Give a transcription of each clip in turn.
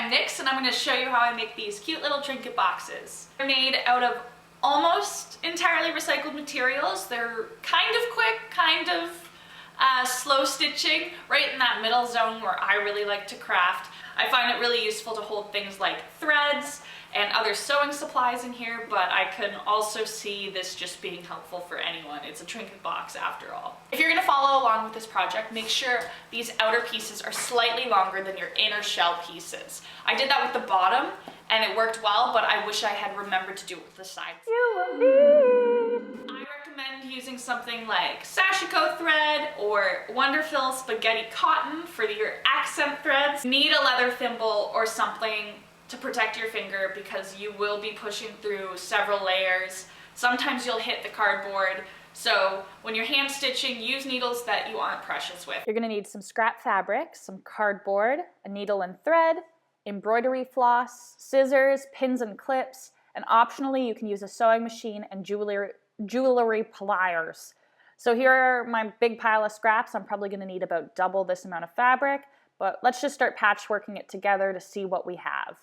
I'm Nyx and I'm going to show you how I make these cute little trinket boxes. They're made out of almost entirely recycled materials. They're kind of quick, kind of slow stitching, right in that middle zone where I really like to craft. I find it really useful to hold things like threads and other sewing supplies in here, but I can also see this just being helpful for anyone. It's a trinket box after all. If you're gonna follow along with this project, make sure these outer pieces are slightly longer than your inner shell pieces. I did that with the bottom and it worked well, but I wish I had remembered to do it with the sides. I recommend using something like sashiko thread or wonderfil spaghetti cotton for your accent threads. Need a leather thimble or something to protect your finger because you will be pushing through several layers. Sometimes you'll hit the cardboard. So when you're hand stitching, use needles that you aren't precious with. You're gonna need some scrap fabric, some cardboard, a needle and thread, embroidery floss, scissors, pins and clips, and optionally you can use a sewing machine and jewelry pliers. So here are my big pile of scraps. I'm probably gonna need about double this amount of fabric, but let's just start patchworking it together to see what we have.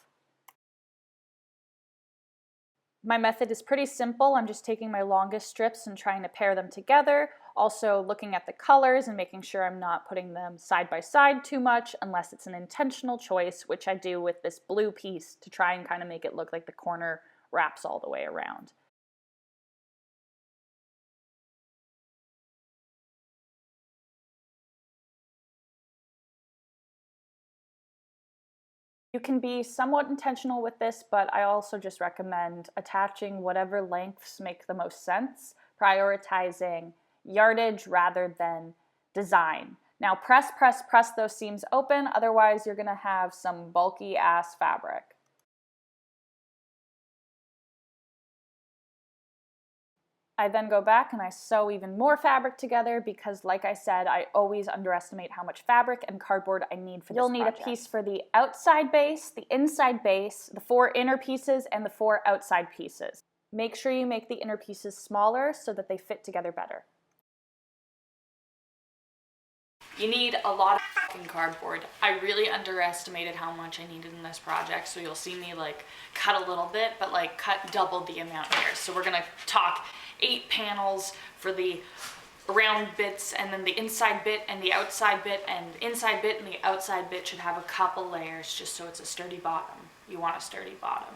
My method is pretty simple. I'm just taking my longest strips and trying to pair them together. Also looking at the colors and making sure I'm not putting them side by side too much unless it's an intentional choice, which I do with this blue piece to try and kind of make it look like the corner wraps all the way around. You can be somewhat intentional with this, but I also just recommend attaching whatever lengths make the most sense, prioritizing yardage rather than design. Now press those seams open, otherwise you're gonna have some bulky ass fabric. I then go back and I sew even more fabric together because, like I said, I always underestimate how much fabric and cardboard I need for this project. You'll need a piece for the outside base, the inside base, the 4 inner pieces, and the 4 outside pieces. Make sure you make the inner pieces smaller so that they fit together better. You need a lot of fucking cardboard. I really underestimated how much I needed in this project, so you'll see me like cut a little bit, but like cut double the amount here. So we're gonna talk 8 panels for the round bits, and then the inside bit and the outside bit, and the inside bit and the outside bit should have a couple layers just so it's a sturdy bottom. You want a sturdy bottom.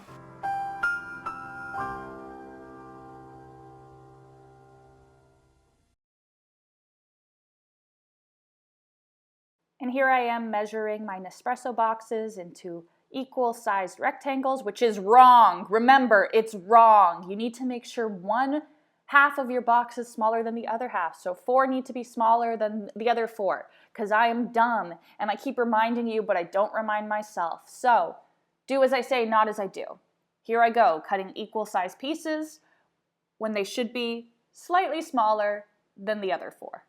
And here I am measuring my Nespresso boxes into equal sized rectangles, which is wrong. Remember, it's wrong. You need to make sure one half of your box is smaller than the other half. So 4 need to be smaller than the other 4, because I am dumb and I keep reminding you, but I don't remind myself. So do as I say, not as I do. Here I go, cutting equal sized pieces when they should be slightly smaller than the other 4.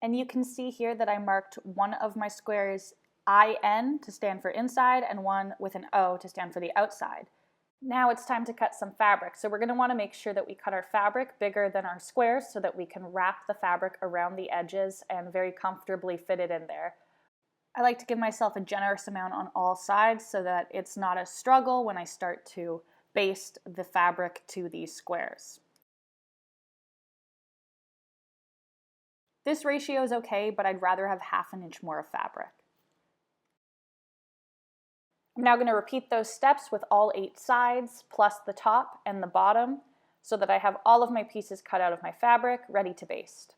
And you can see here that I marked one of my squares IN to stand for inside and one with an O to stand for the outside. Now it's time to cut some fabric. So we're going to want to make sure that we cut our fabric bigger than our squares so that we can wrap the fabric around the edges and very comfortably fit it in there. I like to give myself a generous amount on all sides so that it's not a struggle when I start to baste the fabric to these squares. This ratio is okay, but I'd rather have ½ an inch more of fabric. I'm now going to repeat those steps with all 8 sides, plus the top and the bottom, so that I have all of my pieces cut out of my fabric, ready to baste.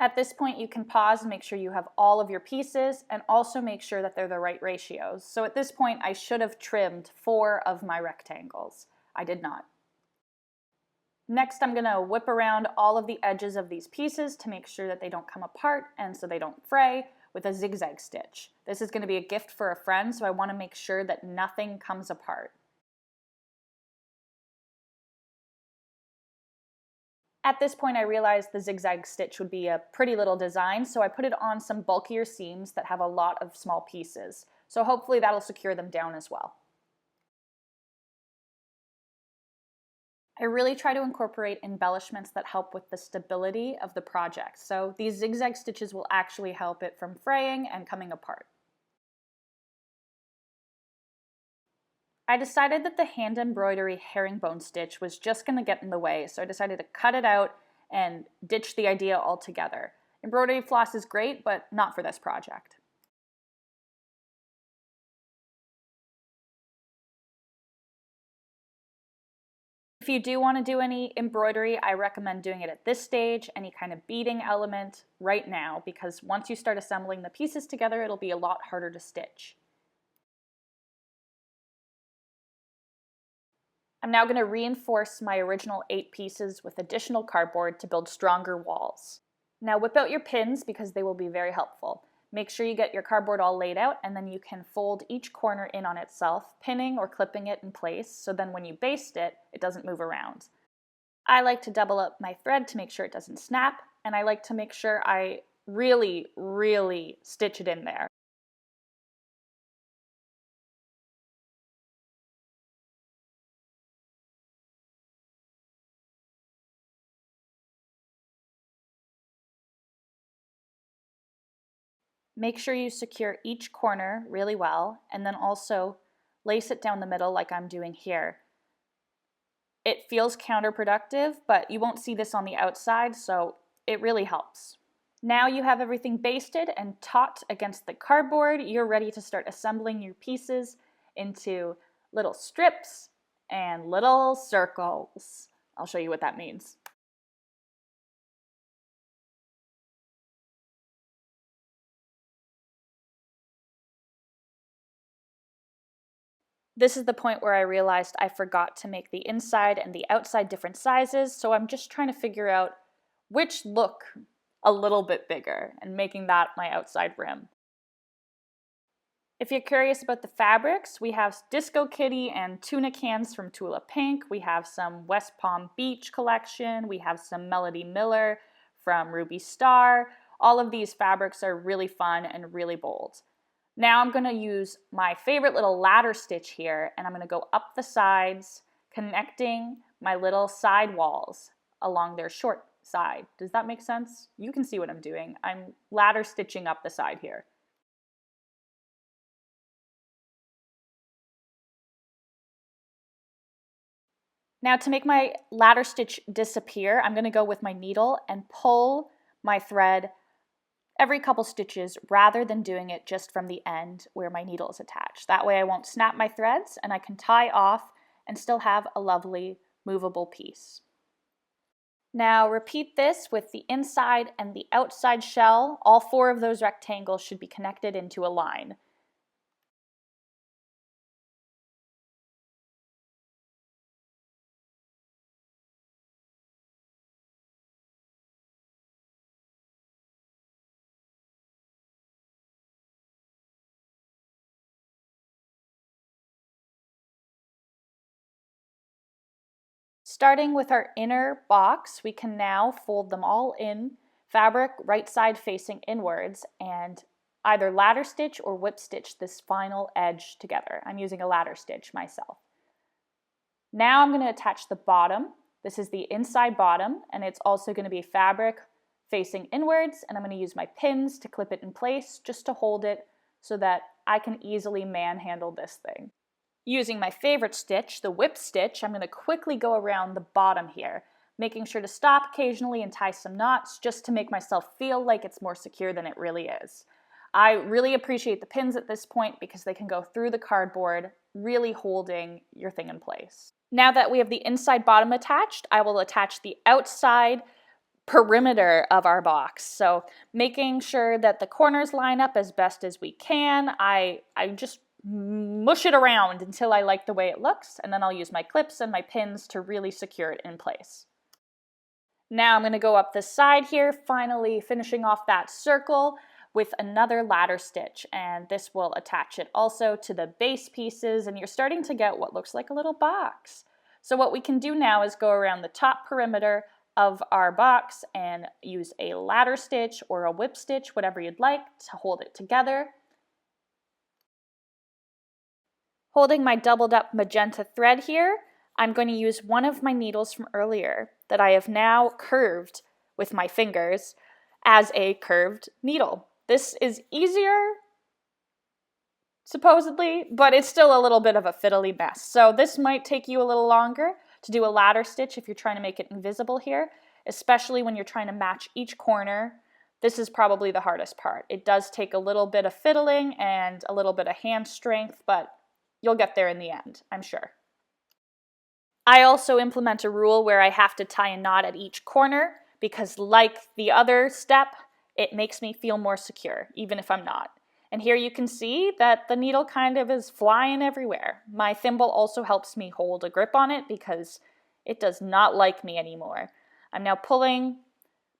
At this point, you can pause and make sure you have all of your pieces and also make sure that they're the right ratios. So at this point, I should have trimmed 4 of my rectangles. I did not. Next, I'm gonna whip around all of the edges of these pieces to make sure that they don't come apart and so they don't fray with a zigzag stitch. This is gonna be a gift for a friend, so I wanna make sure that nothing comes apart. At this point, I realized the zigzag stitch would be a pretty little design, so I put it on some bulkier seams that have a lot of small pieces. So hopefully that'll secure them down as well. I really try to incorporate embellishments that help with the stability of the project. So these zigzag stitches will actually help it from fraying and coming apart. I decided that the hand embroidery herringbone stitch was just going to get in the way, so I decided to cut it out and ditch the idea altogether. Embroidery floss is great, but not for this project. If you do want to do any embroidery, I recommend doing it at this stage, any kind of beading element right now, because once you start assembling the pieces together, it'll be a lot harder to stitch. I'm now going to reinforce my original 8 pieces with additional cardboard to build stronger walls. Now whip out your pins because they will be very helpful. Make sure you get your cardboard all laid out, and then you can fold each corner in on itself, pinning or clipping it in place, so then when you baste it, it doesn't move around. I like to double up my thread to make sure it doesn't snap, and I like to make sure I really stitch it in there. Make sure you secure each corner really well, and then also lace it down the middle like I'm doing here. It feels counterproductive, but you won't see this on the outside, so it really helps. Now you have everything basted and taut against the cardboard, you're ready to start assembling your pieces into little strips and little circles. I'll show you what that means. This is the point where I realized I forgot to make the inside and the outside different sizes, so I'm just trying to figure out which look a little bit bigger and making that my outside rim. If you're curious about the fabrics, we have Disco Kitty and tuna cans from Tula Pink, we have some West Palm Beach collection, we have some Melody Miller from Ruby Star. All of these fabrics are really fun and really bold. Now I'm going to use my favorite little ladder stitch here, and I'm going to go up the sides, connecting my little side walls along their short side. Does that make sense? You can see what I'm doing. I'm ladder stitching up the side here. Now to make my ladder stitch disappear, I'm going to go with my needle and pull my thread every couple stitches rather than doing it just from the end where my needle is attached. That way I won't snap my threads and I can tie off and still have a lovely movable piece. Now repeat this with the inside and the outside shell. All 4 of those rectangles should be connected into a line. Starting with our inner box, we can now fold them all in fabric right side facing inwards and either ladder stitch or whip stitch this final edge together. I'm using a ladder stitch myself. Now I'm going to attach the bottom. This is the inside bottom, and it's also going to be fabric facing inwards, and I'm going to use my pins to clip it in place just to hold it so that I can easily manhandle this thing. Using my favorite stitch, the whip stitch, I'm going to quickly go around the bottom here, making sure to stop occasionally and tie some knots just to make myself feel like it's more secure than it really is. I really appreciate the pins at this point because they can go through the cardboard, really holding your thing in place. Now that we have the inside bottom attached, I will attach the outside perimeter of our box. So making sure that the corners line up as best as we can, I just mush it around until I like the way it looks, and then I'll use my clips and my pins to really secure it in place. Now I'm going to go up this side here, finally finishing off that circle with another ladder stitch, and this will attach it also to the base pieces, and you're starting to get what looks like a little box. So what we can do now is go around the top perimeter of our box and use a ladder stitch or a whip stitch, whatever you'd like, to hold it together. Holding my doubled up magenta thread here, I'm going to use one of my needles from earlier that I have now curved with my fingers as a curved needle. This is easier, supposedly, but it's still a little bit of a fiddly mess. So this might take you a little longer to do a ladder stitch if you're trying to make it invisible here, especially when you're trying to match each corner. This is probably the hardest part. It does take a little bit of fiddling and a little bit of hand strength, but you'll get there in the end, I'm sure. I also implement a rule where I have to tie a knot at each corner because, like the other step, it makes me feel more secure, even if I'm not. And here you can see that the needle kind of is flying everywhere. My thimble also helps me hold a grip on it because it does not like me anymore. I'm now pulling,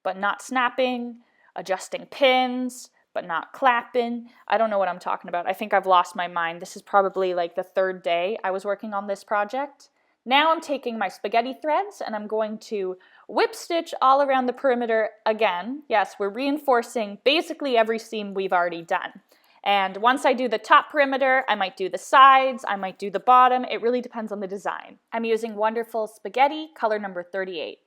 but not snapping, adjusting pins, but not clapping. I don't know what I'm talking about. I think I've lost my mind. This is probably like the third day I was working on this project. Now I'm taking my spaghetti threads and I'm going to whip stitch all around the perimeter again. Yes, we're reinforcing basically every seam we've already done. And once I do the top perimeter, I might do the sides, I might do the bottom. It really depends on the design. I'm using Wonderfil Spaghetti, color number 38.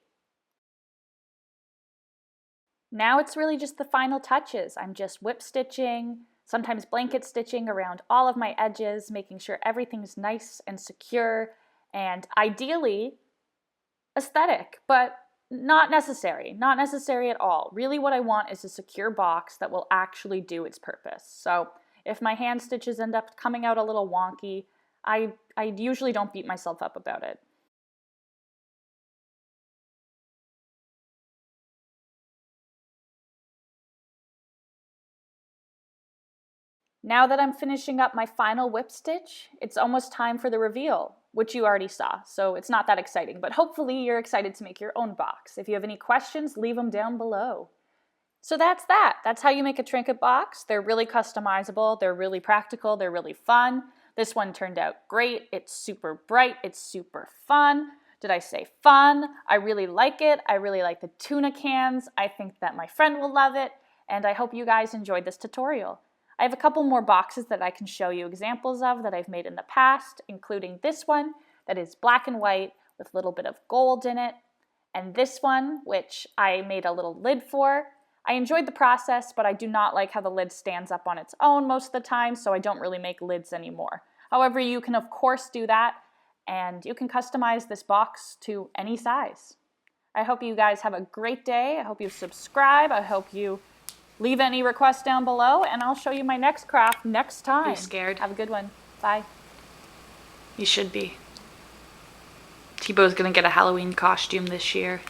Now it's really just the final touches. I'm just whip stitching, sometimes blanket stitching around all of my edges, making sure everything's nice and secure and ideally aesthetic, but not necessary at all. Really what I want is a secure box that will actually do its purpose. So if my hand stitches end up coming out a little wonky, I usually don't beat myself up about it. Now that I'm finishing up my final whip stitch, it's almost time for the reveal, which you already saw, so it's not that exciting, but hopefully you're excited to make your own box. If you have any questions, leave them down below. So that's that. That's how you make a trinket box. They're really customizable, they're really practical, they're really fun. This one turned out great. It's super bright, it's super fun. Did I say fun? I really like it. I really like the tuna cans. I think that my friend will love it, and I hope you guys enjoyed this tutorial. I have a couple more boxes that I can show you examples of that I've made in the past, including this one that is black and white with a little bit of gold in it, and this one, which I made a little lid for. I enjoyed the process, but I do not like how the lid stands up on its own most of the time, so I don't really make lids anymore. However, you can of course do that, and you can customize this box to any size. I hope you guys have a great day. I hope you subscribe. I hope you leave any requests down below, and I'll show you my next craft next time. Are you scared? Have a good one. Bye. You should be. T-Bo's gonna get a Halloween costume this year.